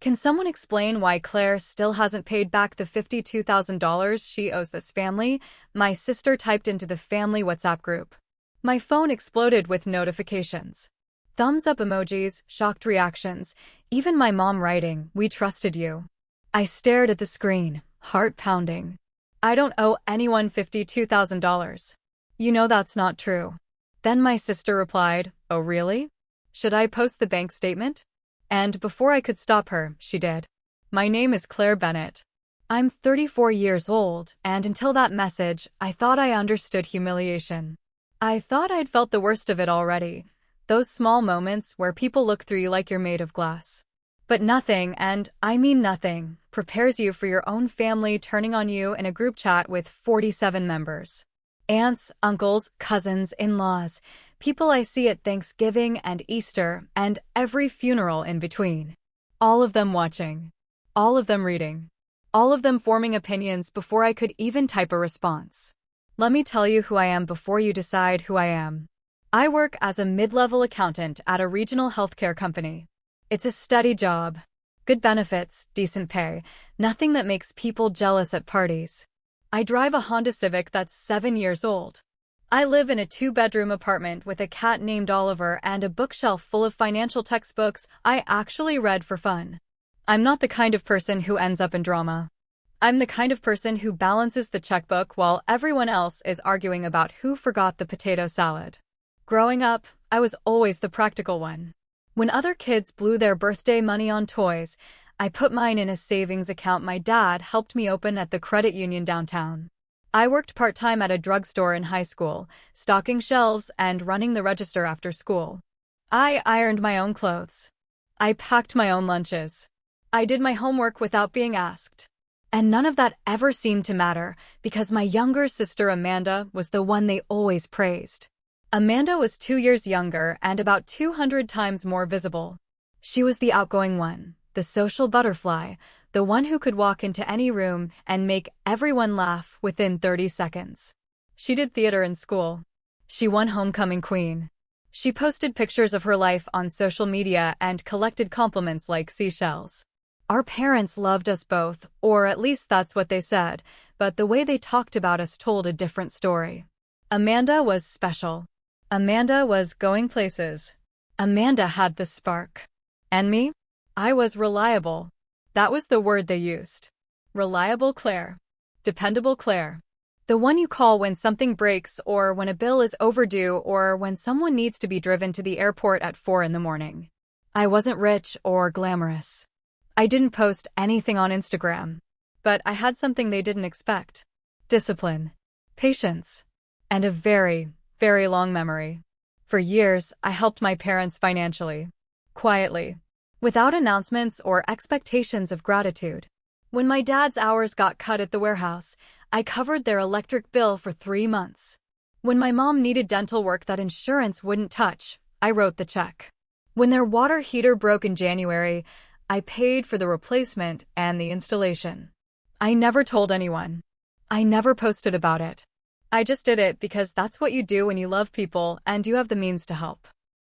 Can someone explain why Claire still hasn't paid back the $52,000 she owes this family? My sister typed into the family WhatsApp group. My phone exploded with notifications. Thumbs up emojis, shocked reactions, even my mom writing, "We trusted you." I stared at the screen, heart pounding. I don't owe anyone $52,000. You know that's not true. Then my sister replied, "Oh really? Should I post the bank statement?" And before I could stop her, she did. My name is Claire Bennett. I'm 34 years old, and until that message, I thought I understood humiliation. I thought I'd felt the worst of it already. Those small moments where people look through you like you're made of glass. But nothing, and I mean nothing, prepares you for your own family turning on you in a group chat with 47 members. Aunts, uncles, cousins, in-laws, people I see at Thanksgiving and Easter, and every funeral in between. All of them watching. All of them reading. All of them forming opinions before I could even type a response. Let me tell you who I am before you decide who I am. I work as a mid-level accountant at a regional healthcare company. It's a steady job. Good benefits, decent pay, nothing that makes people jealous at parties. I drive a Honda Civic that's 7 years old. I live in a 2-bedroom apartment with a cat named Oliver and a bookshelf full of financial textbooks I actually read for fun. I'm not the kind of person who ends up in drama. I'm the kind of person who balances the checkbook while everyone else is arguing about who forgot the potato salad. Growing up, I was always the practical one. When other kids blew their birthday money on toys, I put mine in a savings account my dad helped me open at the credit union downtown. I worked part-time at a drugstore in high school, stocking shelves and running the register after school. I ironed my own clothes. I packed my own lunches. I did my homework without being asked. And none of that ever seemed to matter because my younger sister Amanda was the one they always praised. Amanda was 2 years younger and about 200 times more visible. She was the outgoing one, the social butterfly, the one who could walk into any room and make everyone laugh within 30 seconds. She did theater in school. She won homecoming queen. She posted pictures of her life on social media and collected compliments like seashells. Our parents loved us both, or at least that's what they said, but the way they talked about us told a different story. Amanda was special. Amanda was going places. Amanda had the spark. And me? I was reliable. That was the word they used. Reliable Claire. Dependable Claire. The one you call when something breaks or when a bill is overdue or when someone needs to be driven to the airport at 4 in the morning. I wasn't rich or glamorous. I didn't post anything on Instagram. But I had something they didn't expect. Discipline. Patience. And a very, very long memory. For years, I helped my parents financially. Quietly. Without announcements or expectations of gratitude. When my dad's hours got cut at the warehouse, I covered their electric bill for 3 months. When my mom needed dental work that insurance wouldn't touch, I wrote the check. When their water heater broke in January, I paid for the replacement and the installation. I never told anyone. I never posted about it. I just did it because that's what you do when you love people and you have the means to help.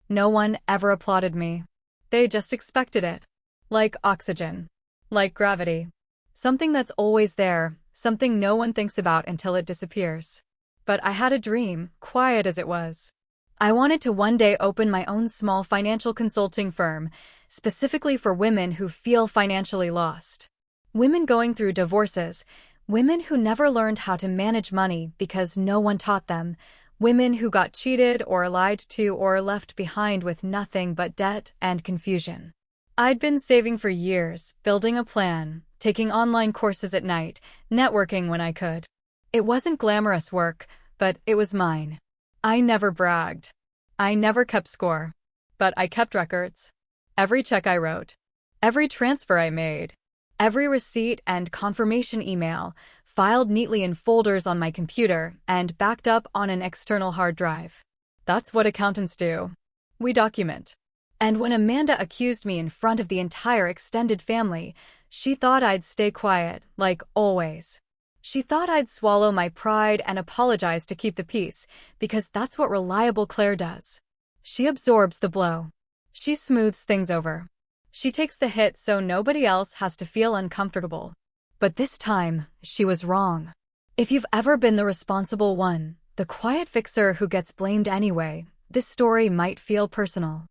No one ever applauded me. They just expected it. Like oxygen. Like gravity. Something that's always there, something no one thinks about until it disappears. But I had a dream, quiet as it was. I wanted to one day open my own small financial consulting firm, specifically for women who feel financially lost. Women going through divorces, women who never learned how to manage money because no one taught them, women who got cheated or lied to or left behind with nothing but debt and confusion. I'd been saving for years, building a plan, taking online courses at night, networking when I could. It wasn't glamorous work, but it was mine. I never bragged. I never kept score. But I kept records. Every check I wrote. Every transfer I made. Every receipt and confirmation email, filed neatly in folders on my computer and backed up on an external hard drive. That's what accountants do. We document. And when Amanda accused me in front of the entire extended family, she thought I'd stay quiet, like always. She thought I'd swallow my pride and apologize to keep the peace, because that's what reliable Claire does. She absorbs the blow. She smooths things over. She takes the hit so nobody else has to feel uncomfortable. But this time, she was wrong. If you've ever been the responsible one, the quiet fixer who gets blamed anyway, this story might feel personal.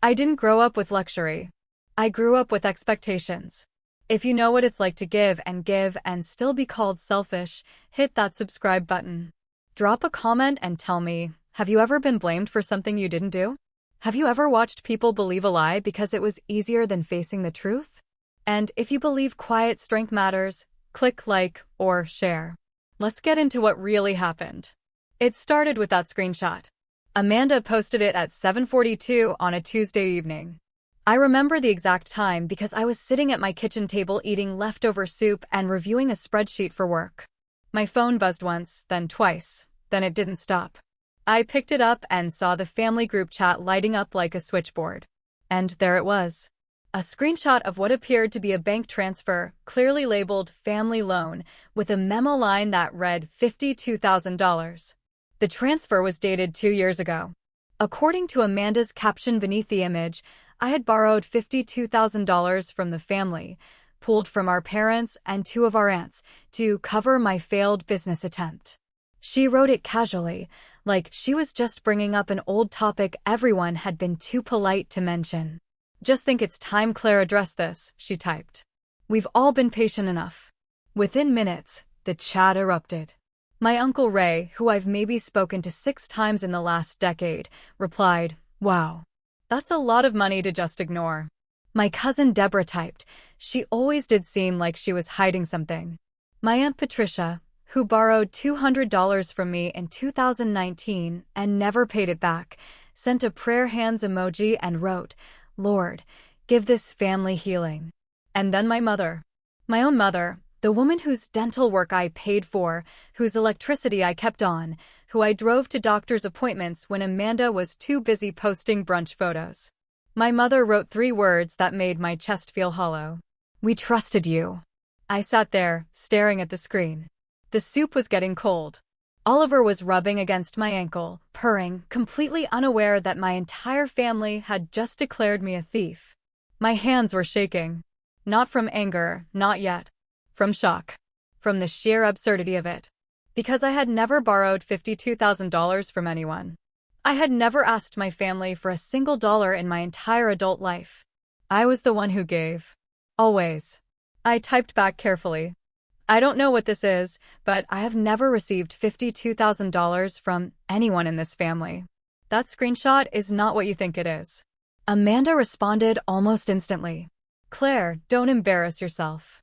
I didn't grow up with luxury. I grew up with expectations. If you know what it's like to give and still be called selfish, hit that subscribe button. Drop a comment and tell me, have you ever been blamed for something you didn't do? Have you ever watched people believe a lie because it was easier than facing the truth? And if you believe quiet strength matters, click like or share. Let's get into what really happened. It started with that screenshot. Amanda posted it at 7:42 on a Tuesday evening. I remember the exact time because I was sitting at my kitchen table eating leftover soup and reviewing a spreadsheet for work. My phone buzzed once, then twice, then it didn't stop. I picked it up and saw the family group chat lighting up like a switchboard. And there it was. A screenshot of what appeared to be a bank transfer, clearly labeled family loan, with a memo line that read $52,000. The transfer was dated 2 years ago. According to Amanda's caption beneath the image, I had borrowed $52,000 from the family, pulled from our parents and 2 of our aunts, to cover my failed business attempt. She wrote it casually, like she was just bringing up an old topic everyone had been too polite to mention. Just think it's time Claire addressed this, she typed. We've all been patient enough. Within minutes, the chat erupted. My Uncle Ray, who I've maybe spoken to 6 times in the last decade, replied, "Wow. That's a lot of money to just ignore." My cousin Deborah typed, "She always did seem like she was hiding something." My Aunt Patricia, who borrowed $200 from me in 2019 and never paid it back, sent a prayer hands emoji and wrote, "Lord, give this family healing." And then my mother. My own mother, the woman whose dental work I paid for, whose electricity I kept on, who I drove to doctor's appointments when Amanda was too busy posting brunch photos. My mother wrote 3 words that made my chest feel hollow. "We trusted you." I sat there, staring at the screen. The soup was getting cold. Oliver was rubbing against my ankle, purring, completely unaware that my entire family had just declared me a thief. My hands were shaking. Not from anger, not yet. From shock. From the sheer absurdity of it. Because I had never borrowed $52,000 from anyone. I had never asked my family for a single dollar in my entire adult life. I was the one who gave. Always. I typed back carefully. "I don't know what this is, but I have never received $52,000 from anyone in this family." That screenshot is not what you think it is. Amanda responded almost instantly. "Claire, don't embarrass yourself.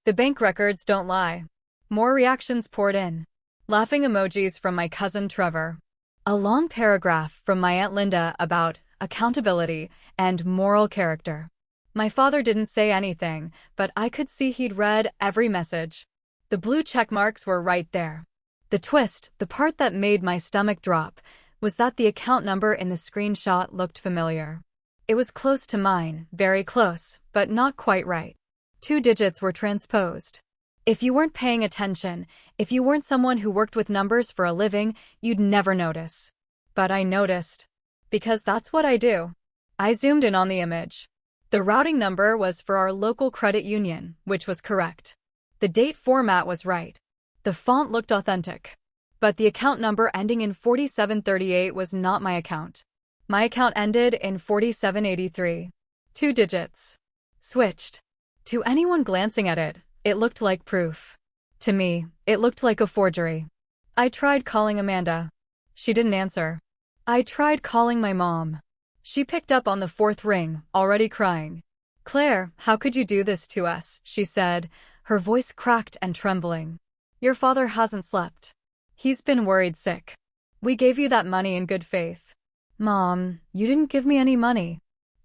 The bank records don't lie." More reactions poured in. Laughing emojis from my cousin Trevor. A long paragraph from my Aunt Linda about accountability and moral character. My father didn't say anything, but I could see he'd read every message. The blue check marks were right there. The twist, the part that made my stomach drop, was that the account number in the screenshot looked familiar. It was close to mine, very close, but not quite right. 2 digits were transposed. If you weren't paying attention, if you weren't someone who worked with numbers for a living, you'd never notice. But I noticed. Because that's what I do. I zoomed in on the image. The routing number was for our local credit union, which was correct. The date format was right. The font looked authentic. But the account number ending in 4738 was not my account. My account ended in 4783. 2 digits. Switched. To anyone glancing at it, it looked like proof. To me, it looked like a forgery. I tried calling Amanda. She didn't answer. I tried calling my mom. She picked up on the 4th ring, already crying. "Claire, how could you do this to us?" she said, her voice cracked and trembling. "Your father hasn't slept. He's been worried sick. We gave you that money in good faith." "Mom, you didn't give me any money.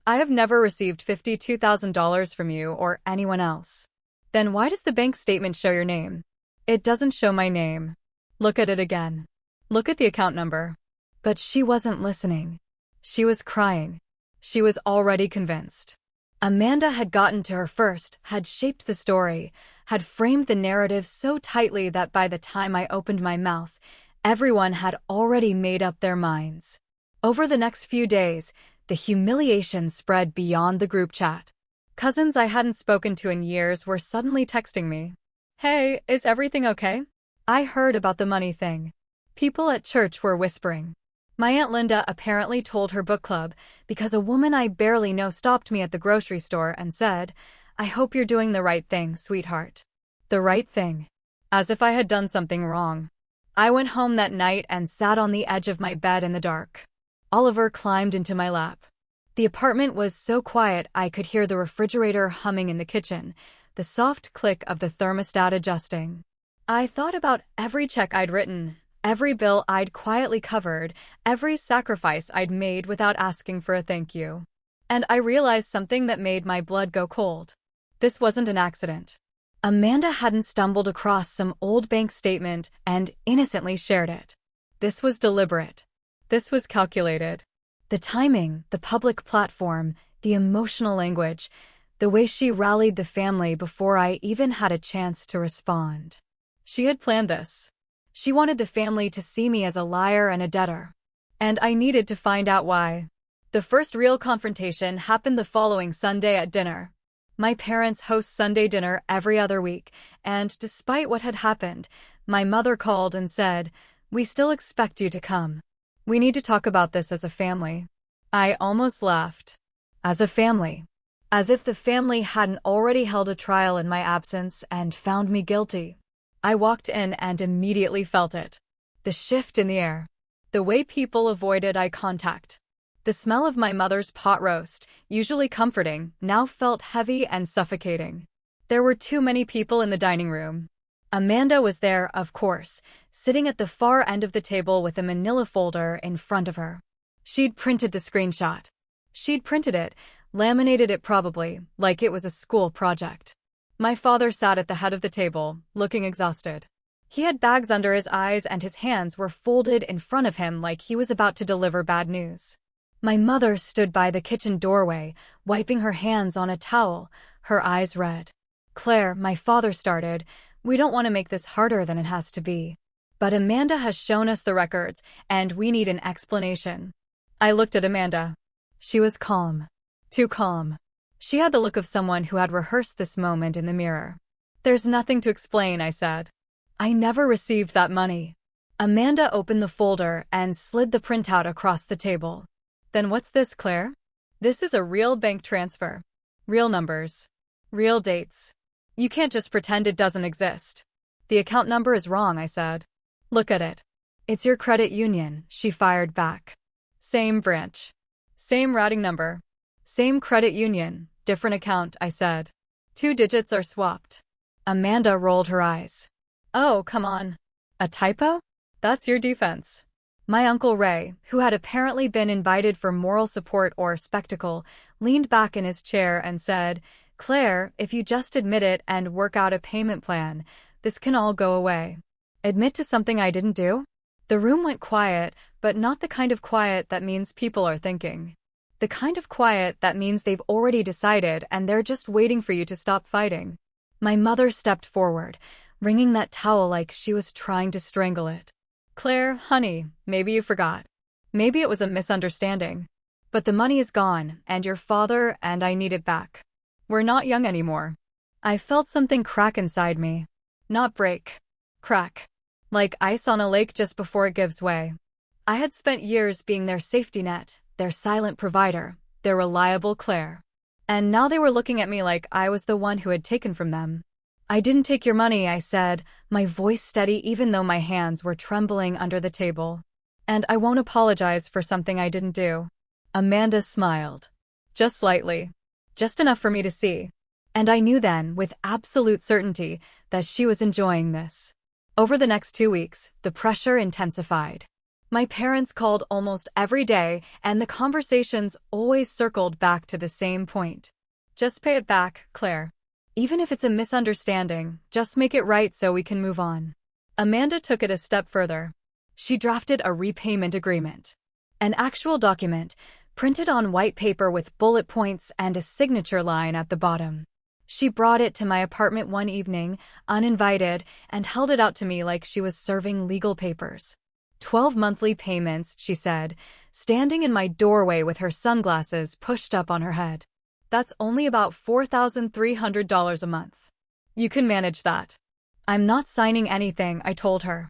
I have never received $52,000 from you or anyone else." "Then why does the bank statement show your name?" "It doesn't show my name." "Look at it again. Look at the account number." But she wasn't listening. She was crying. She was already convinced. Amanda had gotten to her first, had shaped the story, had framed the narrative so tightly that by the time I opened my mouth, everyone had already made up their minds. Over the next few days, the humiliation spread beyond the group chat. Cousins I hadn't spoken to in years were suddenly texting me. Hey, is everything okay? I heard about the money thing. People at church were whispering. My Aunt Linda apparently told her book club because a woman I barely know stopped me at the grocery store and said, I hope you're doing the right thing, sweetheart. The right thing. As if I had done something wrong. I went home that night and sat on the edge of my bed in the dark. Oliver climbed into my lap. The apartment was so quiet I could hear the refrigerator humming in the kitchen, the soft click of the thermostat adjusting. I thought about every check I'd written, every bill I'd quietly covered, every sacrifice I'd made without asking for a thank you. And I realized something that made my blood go cold. This wasn't an accident. Amanda hadn't stumbled across some old bank statement and innocently shared it. This was deliberate. This was calculated. The timing, the public platform, the emotional language, the way she rallied the family before I even had a chance to respond. She had planned this. She wanted the family to see me as a liar and a debtor. And I needed to find out why. The first real confrontation happened the following Sunday at dinner. My parents host Sunday dinner every other week, and despite what had happened, my mother called and said, "We still expect you to come. We need to talk about this as a family." I almost laughed. As a family. As if the family hadn't already held a trial in my absence and found me guilty. I walked in and immediately felt it. The shift in the air. The way people avoided eye contact. The smell of my mother's pot roast, usually comforting, now felt heavy and suffocating. There were too many people in the dining room. Amanda was there, of course, sitting at the far end of the table with a manila folder in front of her. She'd printed the screenshot. She'd printed it, laminated it probably, like it was a school project. My father sat at the head of the table, looking exhausted. He had bags under his eyes and his hands were folded in front of him like he was about to deliver bad news. My mother stood by the kitchen doorway, wiping her hands on a towel, her eyes red. "Claire," my father started, "we don't want to make this harder than it has to be. But Amanda has shown us the records, and we need an explanation." I looked at Amanda. She was calm. Too calm. She had the look of someone who had rehearsed this moment in the mirror. "There's nothing to explain," I said. "I never received that money." Amanda opened the folder and slid the printout across the table. "Then what's this, Claire?" "This is a real bank transfer. Real numbers. Real dates. You can't just pretend it doesn't exist." "The account number is wrong," I said. "Look at it." "It's your credit union," she fired back. "Same branch. Same routing number. Same credit union, different account," I said. "2 digits are swapped." Amanda rolled her eyes. "Oh, come on. A typo? That's your defense." My Uncle Ray, who had apparently been invited for moral support or spectacle, leaned back in his chair and said, "Claire, if you just admit it and work out a payment plan, this can all go away." Admit to something I didn't do? The room went quiet, but not the kind of quiet that means people are thinking. The kind of quiet that means they've already decided and they're just waiting for you to stop fighting. My mother stepped forward, wringing that towel like she was trying to strangle it. "Claire, honey, maybe you forgot. Maybe it was a misunderstanding. But the money is gone, and your father and I need it back. We're not young anymore." I felt something crack inside me. Not break. Crack. Like ice on a lake just before it gives way. I had spent years being their safety net, their silent provider, their reliable Claire. And now they were looking at me like I was the one who had taken from them. "I didn't take your money," I said, my voice steady even though my hands were trembling under the table. "And I won't apologize for something I didn't do." Amanda smiled. Just slightly. Just enough for me to see. And I knew then, with absolute certainty, that she was enjoying this. Over the next 2 weeks, the pressure intensified. My parents called almost every day, and the conversations always circled back to the same point. "Just pay it back, Claire. Even if it's a misunderstanding, just make it right so we can move on." Amanda took it a step further. She drafted a repayment agreement. An actual document, printed on white paper with bullet points and a signature line at the bottom. She brought it to my apartment one evening, uninvited, and held it out to me like she was serving legal papers. 12 monthly payments, she said, standing in my doorway with her sunglasses pushed up on her head. That's only about $4,300 a month. You can manage that. I'm not signing anything, I told her.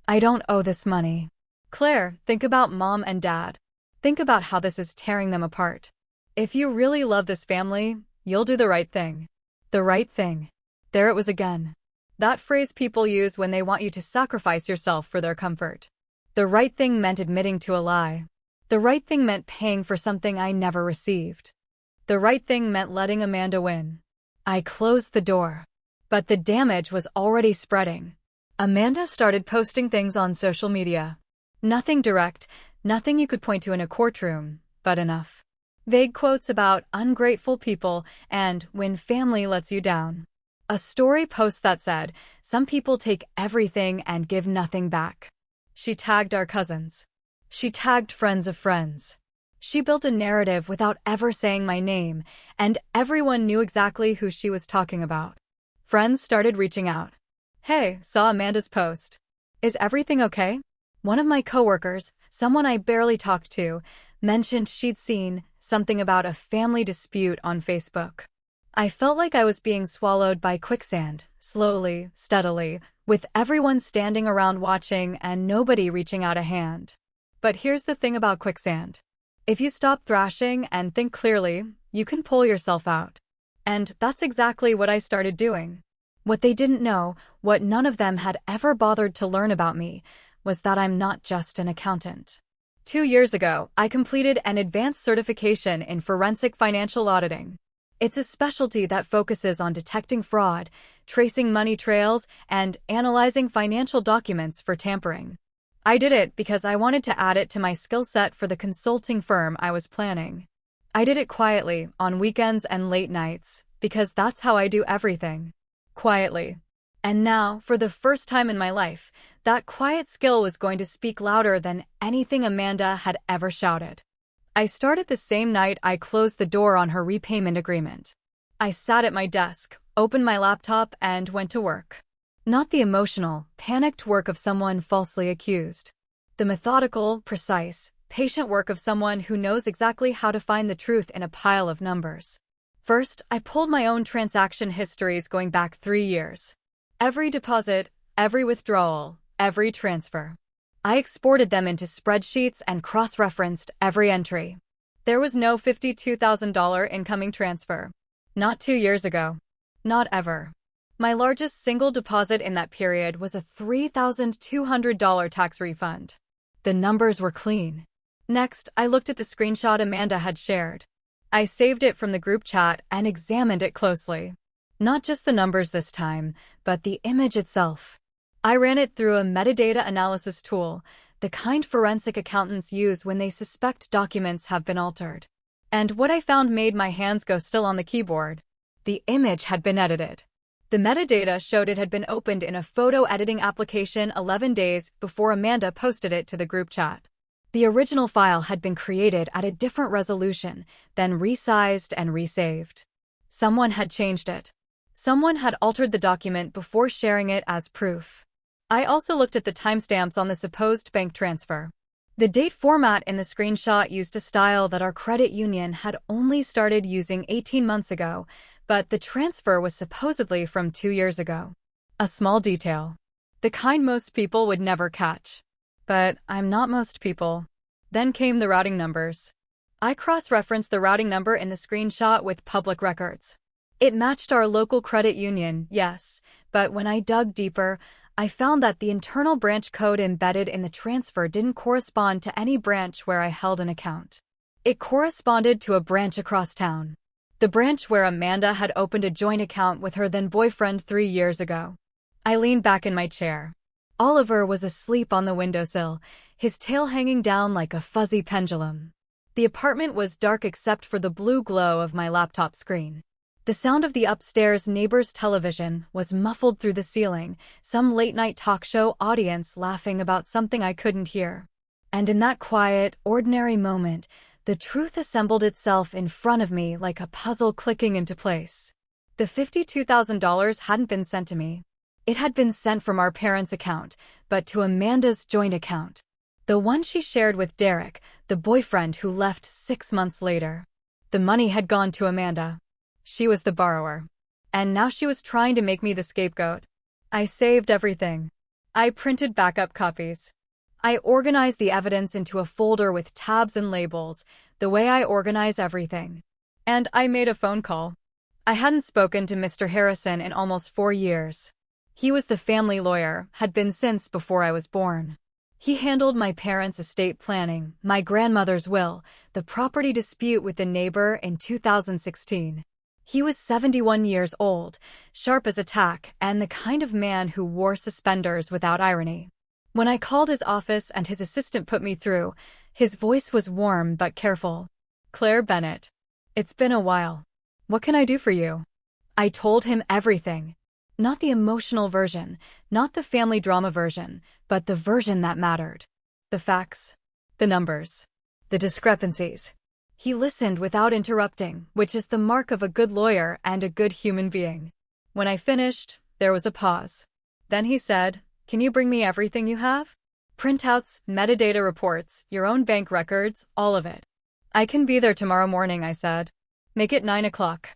I don't owe this money. Claire, think about mom and dad. Think about how this is tearing them apart. If you really love this family, you'll do the right thing. The right thing. There it was again. That phrase people use when they want you to sacrifice yourself for their comfort. The right thing meant admitting to a lie. The right thing meant paying for something I never received. The right thing meant letting Amanda win. I closed the door. But the damage was already spreading. Amanda started posting things on social media. Nothing direct, nothing you could point to in a courtroom, but enough. Vague quotes about ungrateful people and when family lets you down. A story post that said, some people take everything and give nothing back. She tagged our cousins. She tagged friends of friends. She built a narrative without ever saying my name, and everyone knew exactly who she was talking about. Friends started reaching out. Hey, saw Amanda's post. Is everything okay? One of my coworkers, someone I barely talked to, mentioned she'd seen something about a family dispute on Facebook. I felt like I was being swallowed by quicksand, slowly, steadily, with everyone standing around watching and nobody reaching out a hand. But here's the thing about quicksand. If you stop thrashing and think clearly, you can pull yourself out. And that's exactly what I started doing. What they didn't know, what none of them had ever bothered to learn about me, was that I'm not just an accountant. 2 years ago, I completed an advanced certification in forensic financial auditing. It's a specialty that focuses on detecting fraud, tracing money trails, and analyzing financial documents for tampering. I did it because I wanted to add it to my skill set for the consulting firm I was planning. I did it quietly, on weekends and late nights, because that's how I do everything. Quietly. And now, for the first time in my life, that quiet skill was going to speak louder than anything Amanda had ever shouted. I started the same night I closed the door on her repayment agreement. I sat at my desk, opened my laptop, and went to work. Not the emotional, panicked work of someone falsely accused. The methodical, precise, patient work of someone who knows exactly how to find the truth in a pile of numbers. First, I pulled my own transaction histories going back 3 years. Every deposit, every withdrawal, every transfer. I exported them into spreadsheets and cross-referenced every entry. There was no $52,000 incoming transfer. Not 2 years ago. Not ever. My largest single deposit in that period was a $3,200 tax refund. The numbers were clean. Next, I looked at the screenshot Amanda had shared. I saved it from the group chat and examined it closely. Not just the numbers this time, but the image itself. I ran it through a metadata analysis tool, the kind forensic accountants use when they suspect documents have been altered. And what I found made my hands go still on the keyboard. The image had been edited. The metadata showed it had been opened in a photo editing application 11 days before Amanda posted it to the group chat. The original file had been created at a different resolution, then resized and resaved. Someone had changed it. Someone had altered the document before sharing it as proof. I also looked at the timestamps on the supposed bank transfer. The date format in the screenshot used a style that our credit union had only started using 18 months ago, but the transfer was supposedly from 2 years ago. A small detail. The kind most people would never catch. But I'm not most people. Then came the routing numbers. I cross-referenced the routing number in the screenshot with public records. It matched our local credit union, yes, but when I dug deeper, I found that the internal branch code embedded in the transfer didn't correspond to any branch where I held an account. It corresponded to a branch across town. The branch where Amanda had opened a joint account with her then-boyfriend 3 years ago. I leaned back in my chair. Oliver was asleep on the windowsill, his tail hanging down like a fuzzy pendulum. The apartment was dark except for the blue glow of my laptop screen. The sound of the upstairs neighbor's television was muffled through the ceiling, some late-night talk show audience laughing about something I couldn't hear. And in that quiet, ordinary moment, the truth assembled itself in front of me like a puzzle clicking into place. The $52,000 hadn't been sent to me. It had been sent from our parents' account, but to Amanda's joint account. The one she shared with Derek, the boyfriend who left 6 months later. The money had gone to Amanda. She was the borrower. And now she was trying to make me the scapegoat. I saved everything. I printed backup copies. I organized the evidence into a folder with tabs and labels, the way I organize everything. And I made a phone call. I hadn't spoken to Mr. Harrison in almost 4 years. He was the family lawyer, had been since before I was born. He handled my parents' estate planning, my grandmother's will, the property dispute with the neighbor in 2016. He was 71 years old, sharp as a tack, and the kind of man who wore suspenders without irony. When I called his office and his assistant put me through, his voice was warm but careful. "Claire Bennett. It's been a while. What can I do for you?" I told him everything. Not the emotional version, not the family drama version, but the version that mattered. The facts. The numbers. The discrepancies. He listened without interrupting, which is the mark of a good lawyer and a good human being. When I finished, there was a pause. Then he said, "Can you bring me everything you have? Printouts, metadata reports, your own bank records, all of it." "I can be there tomorrow morning," I said. "Make it 9 o'clock.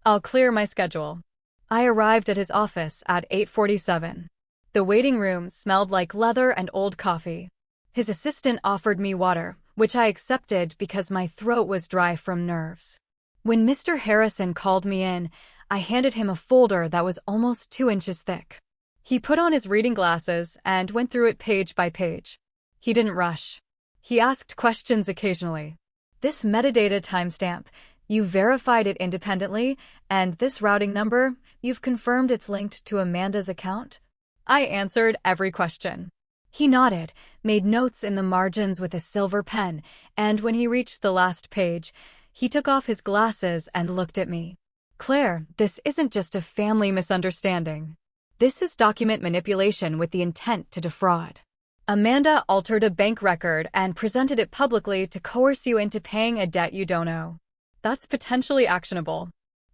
I'll clear my schedule." I arrived at his office at 8:47. The waiting room smelled like leather and old coffee. His assistant offered me water, which I accepted because my throat was dry from nerves. When Mr. Harrison called me in, I handed him a folder that was almost 2 inches thick. He put on his reading glasses and went through it page by page. He didn't rush. He asked questions occasionally. "This metadata timestamp, you verified it independently, and this routing number, you've confirmed it's linked to Amanda's account?" I answered every question. He nodded, made notes in the margins with a silver pen, and when he reached the last page, he took off his glasses and looked at me. "Claire, this isn't just a family misunderstanding. This is document manipulation with the intent to defraud. Amanda altered a bank record and presented it publicly to coerce you into paying a debt you don't owe. That's potentially actionable."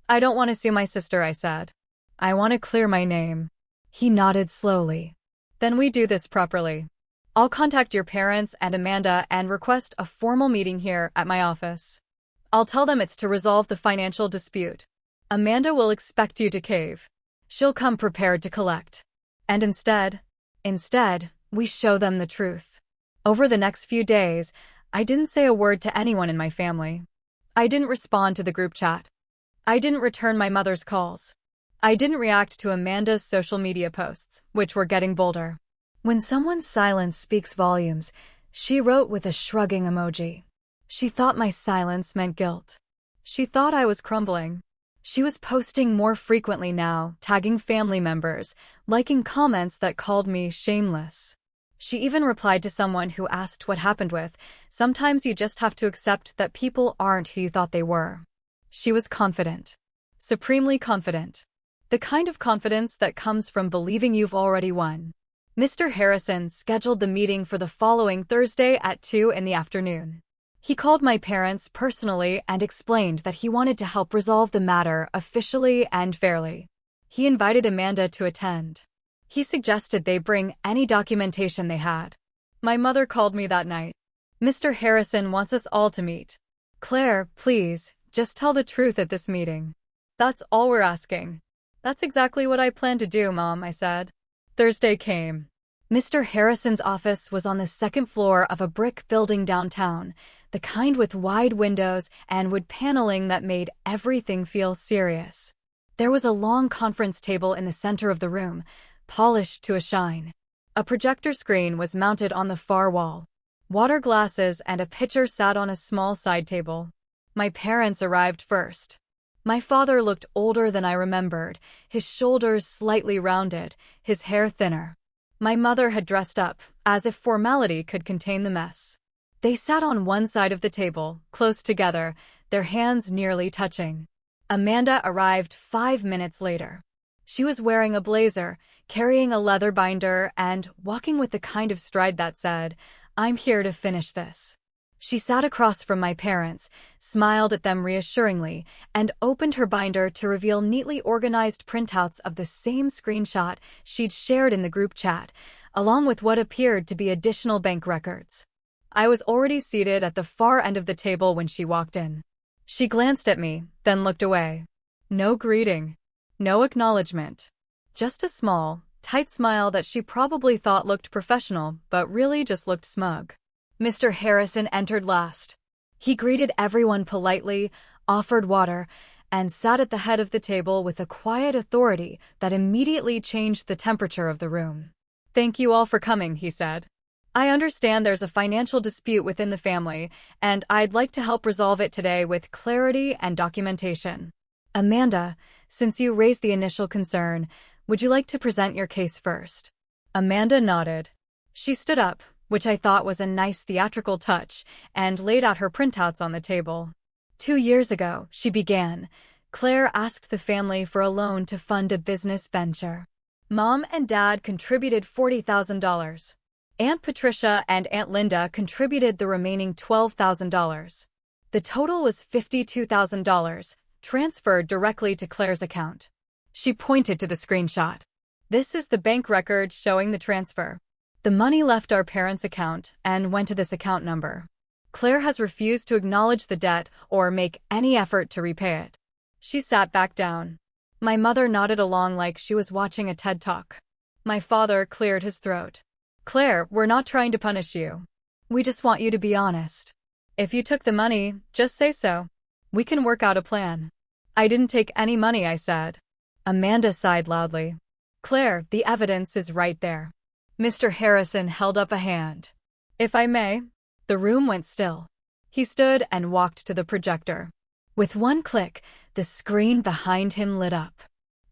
"I don't want to sue my sister," I said. "I want to clear my name." He nodded slowly. "Then we do this properly. I'll contact your parents and Amanda and request a formal meeting here at my office. I'll tell them it's to resolve the financial dispute. Amanda will expect you to cave. She'll come prepared to collect. And instead, we show them the truth." Over the next few days, I didn't say a word to anyone in my family. I didn't respond to the group chat. I didn't return my mother's calls. I didn't react to Amanda's social media posts, which were getting bolder. When someone's silence speaks volumes, she wrote with a shrugging emoji. She thought my silence meant guilt. She thought I was crumbling. She was posting more frequently now, tagging family members, liking comments that called me shameless. She even replied to someone who asked what happened with, "Sometimes you just have to accept that people aren't who you thought they were." She was confident. Supremely confident. The kind of confidence that comes from believing you've already won. Mr. Harrison scheduled the meeting for the following Thursday at 2 in the afternoon. He called my parents personally and explained that he wanted to help resolve the matter officially and fairly. He invited Amanda to attend. He suggested they bring any documentation they had. My mother called me that night. "Mr. Harrison wants us all to meet. Claire, please, just tell the truth at this meeting. That's all we're asking." "That's exactly what I planned to do, Mom," I said. Thursday came. Mr. Harrison's office was on the second floor of a brick building downtown, the kind with wide windows and wood paneling that made everything feel serious. There was a long conference table in the center of the room, polished to a shine. A projector screen was mounted on the far wall. Water glasses and a pitcher sat on a small side table. My parents arrived first. My father looked older than I remembered, his shoulders slightly rounded, his hair thinner. My mother had dressed up, as if formality could contain the mess. They sat on one side of the table, close together, their hands nearly touching. Amanda arrived 5 minutes later. She was wearing a blazer, carrying a leather binder, and walking with the kind of stride that said, "I'm here to finish this." She sat across from my parents, smiled at them reassuringly, and opened her binder to reveal neatly organized printouts of the same screenshot she'd shared in the group chat, along with what appeared to be additional bank records. I was already seated at the far end of the table when she walked in. She glanced at me, then looked away. No greeting. No acknowledgement. Just a small, tight smile that she probably thought looked professional, but really just looked smug. Mr. Harrison entered last. He greeted everyone politely, offered water, and sat at the head of the table with a quiet authority that immediately changed the temperature of the room. "Thank you all for coming," he said. "I understand there's a financial dispute within the family, and I'd like to help resolve it today with clarity and documentation. Amanda, since you raised the initial concern, would you like to present your case first?" Amanda nodded. She stood up, which I thought was a nice theatrical touch, and laid out her printouts on the table. 2 years ago, she began, Claire asked the family for a loan to fund a business venture. Mom and Dad contributed $40,000. Aunt Patricia and Aunt Linda contributed the remaining $12,000. The total was $52,000, transferred directly to Claire's account. She pointed to the screenshot. "This is the bank record showing the transfer. The money left our parents' account and went to this account number. Claire has refused to acknowledge the debt or make any effort to repay it." She sat back down. My mother nodded along like she was watching a TED Talk. My father cleared his throat. "Claire, we're not trying to punish you. We just want you to be honest. If you took the money, just say so. We can work out a plan." "I didn't take any money," I said. Amanda sighed loudly. "Claire, the evidence is right there." Mr. Harrison held up a hand. "If I may." The room went still. He stood and walked to the projector. With one click, the screen behind him lit up.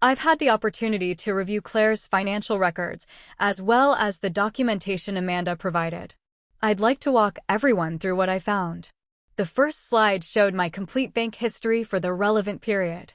"I've had the opportunity to review Claire's financial records, as well as the documentation Amanda provided. I'd like to walk everyone through what I found." The first slide showed my complete bank history for the relevant period.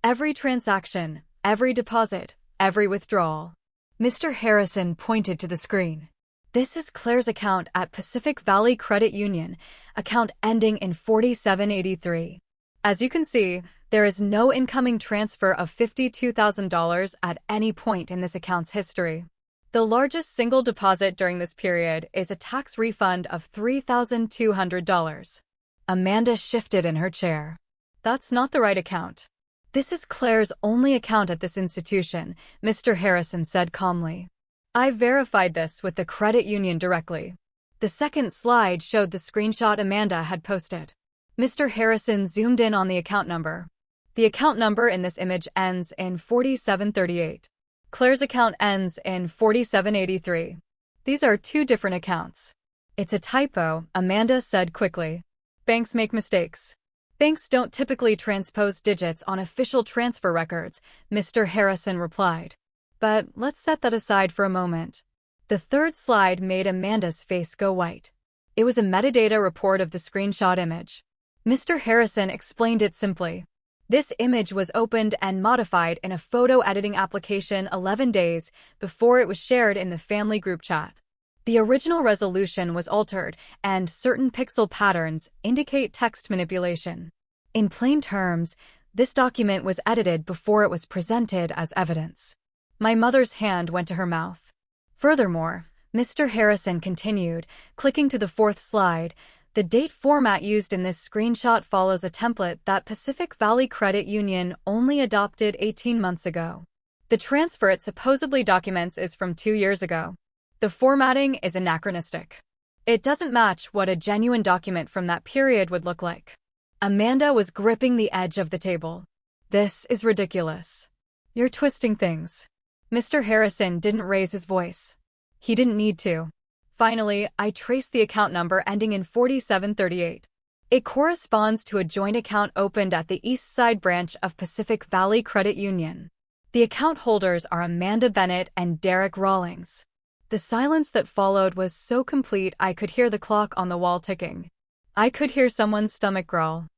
Every transaction, every deposit, every withdrawal. Mr. Harrison pointed to the screen. "This is Claire's account at Pacific Valley Credit Union, account ending in 4783. As you can see, there is no incoming transfer of $52,000 at any point in this account's history. The largest single deposit during this period is a tax refund of $3,200. Amanda shifted in her chair. "That's not the right account." "This is Claire's only account at this institution," Mr. Harrison said calmly. "I verified this with the credit union directly." The second slide showed the screenshot Amanda had posted. Mr. Harrison zoomed in on the account number. The account number in this image ends in 4738. Claire's account ends in 4783. These are two different accounts. "It's a typo," Amanda said quickly. "Banks make mistakes." "Banks don't typically transpose digits on official transfer records," Mr. Harrison replied. But let's set that aside for a moment. The third slide made Amanda's face go white. It was a metadata report of the screenshot image. Mr. Harrison explained it simply. This image was opened and modified in a photo editing application 11 days before it was shared in the family group chat. The original resolution was altered, and certain pixel patterns indicate text manipulation. In plain terms, this document was edited before it was presented as evidence. My mother's hand went to her mouth. Furthermore, Mr. Harrison continued, clicking to the fourth slide, the date format used in this screenshot follows a template that Pacific Valley Credit Union only adopted 18 months ago. The transfer it supposedly documents is from 2 years ago. The formatting is anachronistic. It doesn't match what a genuine document from that period would look like. Amanda was gripping the edge of the table. "This is ridiculous. You're twisting things." Mr. Harrison didn't raise his voice. He didn't need to. Finally, I traced the account number ending in 4738. It corresponds to a joint account opened at the East Side branch of Pacific Valley Credit Union. The account holders are Amanda Bennett and Derek Rawlings. The silence that followed was so complete I could hear the clock on the wall ticking. I could hear someone's stomach growl.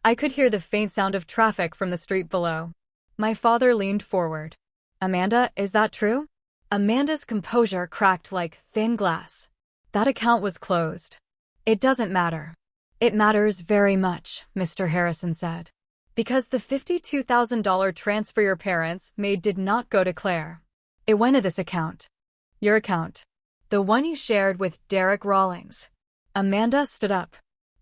I could hear the faint sound of traffic from the street below. My father leaned forward. "Amanda, is that true?" Amanda's composure cracked like thin glass. "That account was closed." "It doesn't matter." "It matters very much," Mr. Harrison said. "Because the $52,000 transfer your parents made did not go to Claire. It went to this account. Your account. The one you shared with Derek Rawlings." Amanda stood up.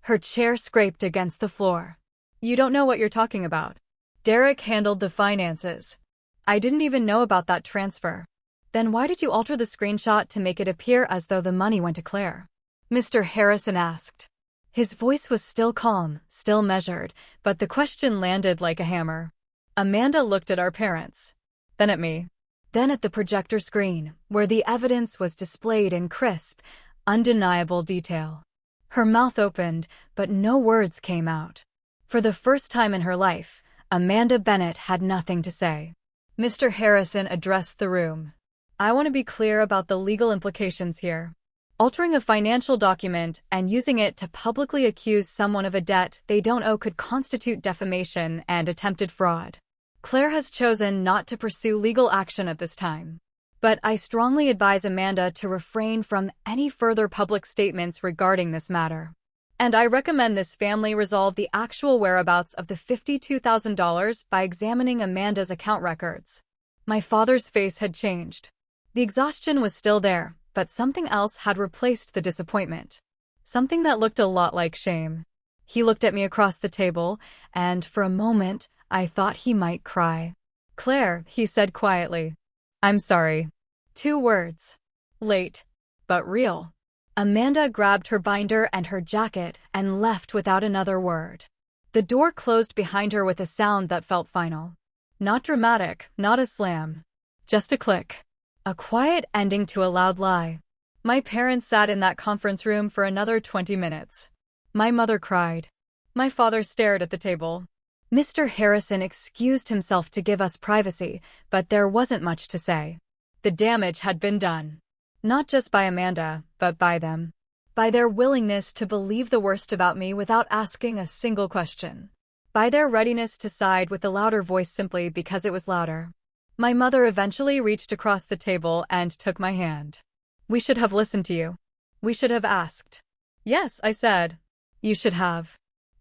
Her chair scraped against the floor. You don't know what you're talking about. Derek handled the finances. I didn't even know about that transfer. Then why did you alter the screenshot to make it appear as though the money went to Claire? Mr. Harrison asked. His voice was still calm, still measured, but the question landed like a hammer. Amanda looked at our parents, then at me, then at the projector screen, where the evidence was displayed in crisp, undeniable detail. Her mouth opened, but no words came out. For the first time in her life, Amanda Bennett had nothing to say. Mr. Harrison addressed the room. I want to be clear about the legal implications here. Altering a financial document and using it to publicly accuse someone of a debt they don't owe could constitute defamation and attempted fraud. Claire has chosen not to pursue legal action at this time. But I strongly advise Amanda to refrain from any further public statements regarding this matter. And I recommend this family resolve the actual whereabouts of the $52,000 by examining Amanda's account records. My father's face had changed. The exhaustion was still there, but something else had replaced the disappointment. Something that looked a lot like shame. He looked at me across the table, and for a moment, I thought he might cry. Claire, he said quietly. I'm sorry. 2 words. Late, but real. Amanda grabbed her binder and her jacket and left without another word. The door closed behind her with a sound that felt final. Not dramatic, not a slam. Just a click. A quiet ending to a loud lie. My parents sat in that conference room for another 20 minutes. My mother cried. My father stared at the table. Mr. Harrison excused himself to give us privacy, but there wasn't much to say. The damage had been done. Not just by Amanda, but by them. By their willingness to believe the worst about me without asking a single question. By their readiness to side with the louder voice simply because it was louder. My mother eventually reached across the table and took my hand. We should have listened to you. We should have asked. Yes, I said. You should have.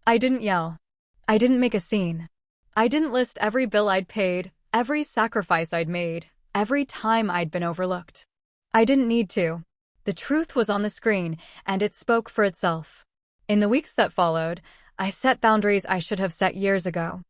I didn't yell. I didn't make a scene. I didn't list every bill I'd paid, every sacrifice I'd made, every time I'd been overlooked. I didn't need to. The truth was on the screen, and it spoke for itself. In the weeks that followed, I set boundaries I should have set years ago.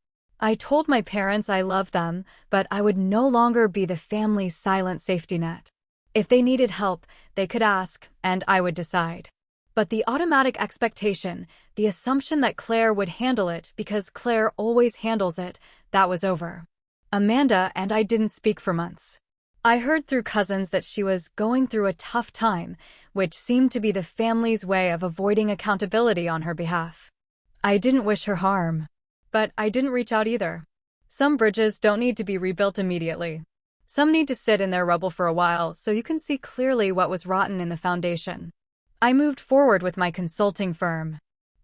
I told my parents I loved them, but I would no longer be the family's silent safety net. If they needed help, they could ask, and I would decide. But the automatic expectation, the assumption that Claire would handle it because Claire always handles it, that was over. Amanda and I didn't speak for months. I heard through cousins that she was going through a tough time, which seemed to be the family's way of avoiding accountability on her behalf. I didn't wish her harm. But I didn't reach out either. Some bridges don't need to be rebuilt immediately. Some need to sit in their rubble for a while so you can see clearly what was rotten in the foundation. I moved forward with my consulting firm.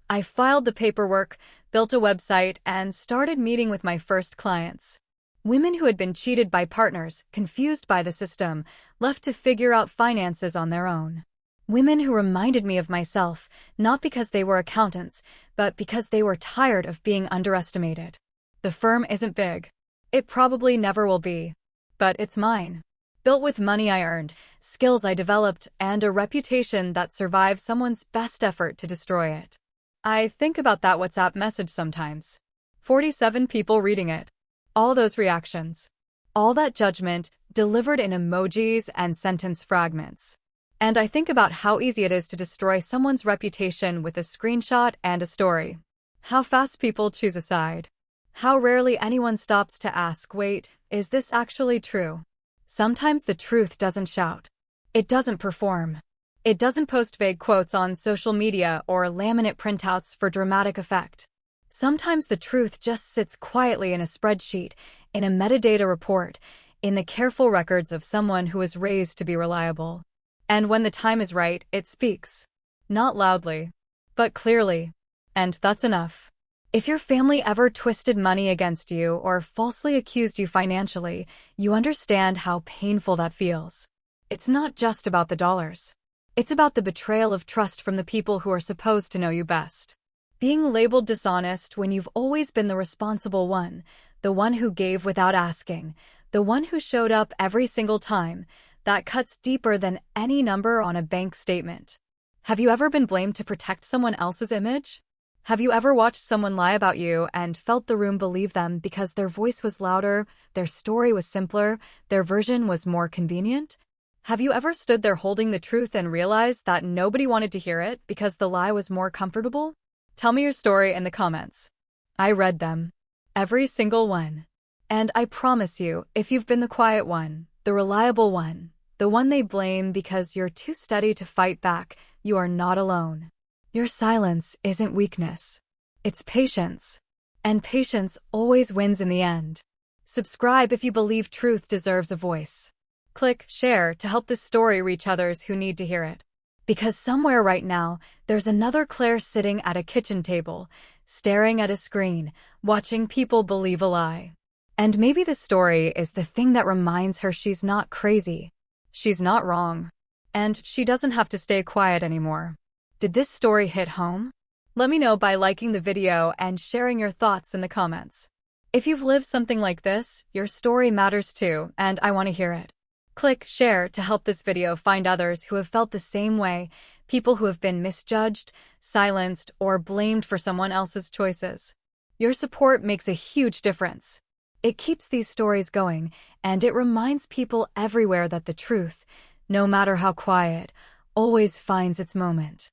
I filed the paperwork, built a website, and started meeting with my first clients. Women who had been cheated by partners, confused by the system, left to figure out finances on their own. Women who reminded me of myself, not because they were accountants, but because they were tired of being underestimated. The firm isn't big. It probably never will be. But it's mine. Built with money I earned, skills I developed, and a reputation that survived someone's best effort to destroy it. I think about that WhatsApp message sometimes. 47 people reading it. All those reactions. All that judgment, delivered in emojis and sentence fragments. And I think about how easy it is to destroy someone's reputation with a screenshot and a story. How fast people choose a side. How rarely anyone stops to ask, wait, is this actually true? Sometimes the truth doesn't shout. It doesn't perform. It doesn't post vague quotes on social media or laminate printouts for dramatic effect. Sometimes the truth just sits quietly in a spreadsheet, in a metadata report, in the careful records of someone who was raised to be reliable. And when the time is right, it speaks. Not loudly, but clearly. And that's enough. If your family ever twisted money against you or falsely accused you financially, you understand how painful that feels. It's not just about the dollars. It's about the betrayal of trust from the people who are supposed to know you best. Being labeled dishonest when you've always been the responsible one, the one who gave without asking, the one who showed up every single time, that cuts deeper than any number on a bank statement. Have you ever been blamed to protect someone else's image? Have you ever watched someone lie about you and felt the room believe them because their voice was louder, their story was simpler, their version was more convenient? Have you ever stood there holding the truth and realized that nobody wanted to hear it because the lie was more comfortable? Tell me your story in the comments. I read them. Every single one. And I promise you, if you've been the quiet one, the reliable one, the one they blame because you're too steady to fight back, you are not alone. Your silence isn't weakness. It's patience. And patience always wins in the end. Subscribe if you believe truth deserves a voice. Click share to help this story reach others who need to hear it. Because somewhere right now, there's another Claire sitting at a kitchen table, staring at a screen, watching people believe a lie. And maybe the story is the thing that reminds her she's not crazy. She's not wrong. And she doesn't have to stay quiet anymore. Did this story hit home? Let me know by liking the video and sharing your thoughts in the comments. If you've lived something like this, your story matters too, and I want to hear it. Click share to help this video find others who have felt the same way, people who have been misjudged, silenced, or blamed for someone else's choices. Your support makes a huge difference. It keeps these stories going, and it reminds people everywhere that the truth, no matter how quiet, always finds its moment.